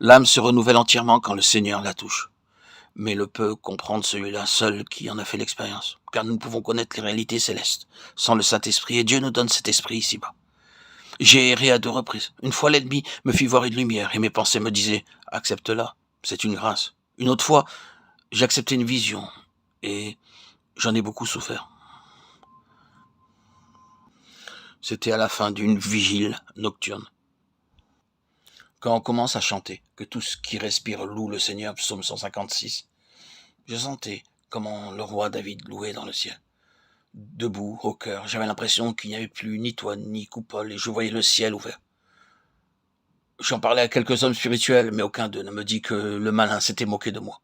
L'âme se renouvelle entièrement quand le Seigneur la touche. Mais le peut comprendre celui-là seul qui en a fait l'expérience. Car nous ne pouvons connaître les réalités célestes sans le Saint-Esprit, et Dieu nous donne cet esprit ici-bas. J'ai erré à 2 reprises. Une fois, l'ennemi me fit voir une lumière, et mes pensées me disaient « Accepte-la, c'est une grâce ». Une autre fois, j'ai accepté une vision, et j'en ai beaucoup souffert. C'était à la fin d'une vigile nocturne. Quand on commence à chanter, que tout ce qui respire loue le Seigneur, psaume 156, je sentais comment le roi David louait dans le ciel. Debout, au cœur, j'avais l'impression qu'il n'y avait plus ni toit ni coupole, et je voyais le ciel ouvert. J'en parlais à quelques hommes spirituels, mais aucun d'eux ne me dit que le malin s'était moqué de moi.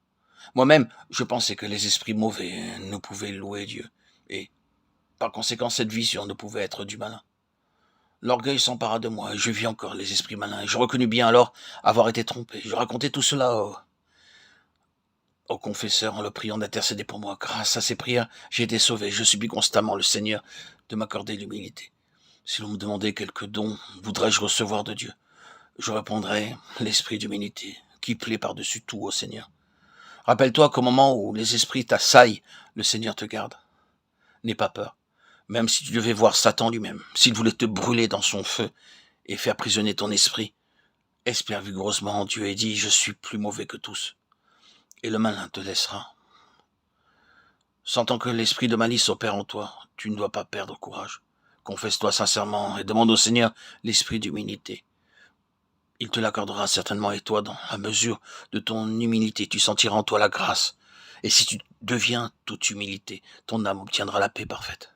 Moi-même, je pensais que les esprits mauvais ne pouvaient louer Dieu, et par conséquent cette vision ne pouvait être du malin. L'orgueil s'empara de moi, et je vis encore les esprits malins, et je reconnus bien alors avoir été trompé. Je racontais tout cela au confesseur en le priant d'intercéder pour moi. Grâce à ces prières, j'ai été sauvé. Je supplie constamment le Seigneur de m'accorder l'humilité. Si l'on me demandait quelques dons, voudrais-je recevoir de Dieu? Je répondrais l'esprit d'humilité, qui plaît par-dessus tout au Seigneur. Rappelle-toi qu'au moment où les esprits t'assaillent, le Seigneur te garde. N'aie pas peur, même si tu devais voir Satan lui-même, s'il voulait te brûler dans son feu et faire prisonnier ton esprit. Espère vigoureusement en Dieu et dis, je suis plus mauvais que tous. Et le malin te laissera. Sentant que l'esprit de malice opère en toi, tu ne dois pas perdre courage. Confesse-toi sincèrement et demande au Seigneur l'esprit d'humilité. Il te l'accordera certainement et toi, dans la mesure de ton humilité, tu sentiras en toi la grâce. Et si tu deviens toute humilité, ton âme obtiendra la paix parfaite.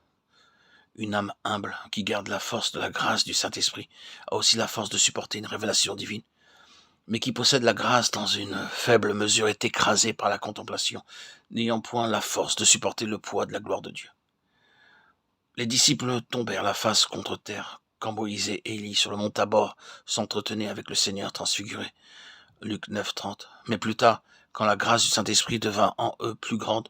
Une âme humble qui garde la force de la grâce du Saint-Esprit a aussi la force de supporter une révélation divine, mais qui possède la grâce dans une faible mesure est écrasée par la contemplation, n'ayant point la force de supporter le poids de la gloire de Dieu. Les disciples tombèrent la face contre terre quand Moïse et Élie sur le mont Tabor s'entretenaient avec le Seigneur transfiguré. Luc 9:30. Mais plus tard, quand la grâce du Saint-Esprit devint en eux plus grande,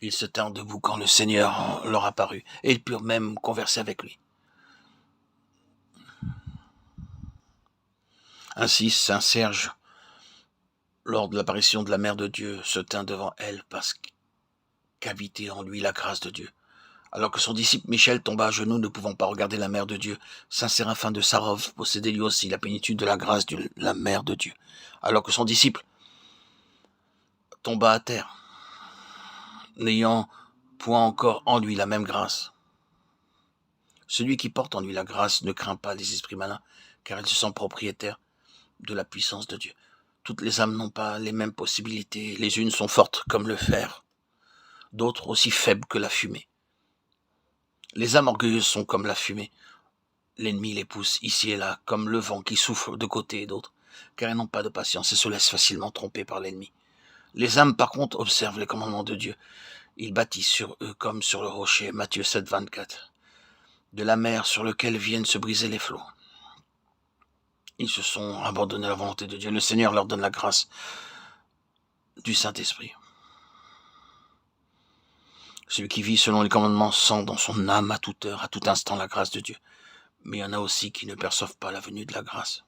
ils se tinrent debout quand le Seigneur leur apparut, et ils purent même converser avec lui. Ainsi, saint Serge, lors de l'apparition de la Mère de Dieu, se tint devant elle parce qu'habitait en lui la grâce de Dieu. Alors que son disciple Michel tomba à genoux, ne pouvant pas regarder la Mère de Dieu, saint Séraphin de Sarov possédait lui aussi la plénitude de la grâce de la Mère de Dieu. Alors que son disciple tomba à terre, n'ayant point encore en lui la même grâce. Celui qui porte en lui la grâce ne craint pas les esprits malins, car il se sent propriétaire de la puissance de Dieu. Toutes les âmes n'ont pas les mêmes possibilités. Les unes sont fortes comme le fer, d'autres aussi faibles que la fumée. Les âmes orgueilleuses sont comme la fumée. L'ennemi les pousse ici et là, comme le vent qui souffle de côté et d'autre, car elles n'ont pas de patience et se laissent facilement tromper par l'ennemi. Les âmes, par contre, observent les commandements de Dieu. Ils bâtissent sur eux comme sur le rocher, Matthieu 7:24, de la mer sur laquelle viennent se briser les flots. Ils se sont abandonnés à la volonté de Dieu. Le Seigneur leur donne la grâce du Saint-Esprit. Celui qui vit selon les commandements sent dans son âme à toute heure, à tout instant la grâce de Dieu. Mais il y en a aussi qui ne perçoivent pas la venue de la grâce.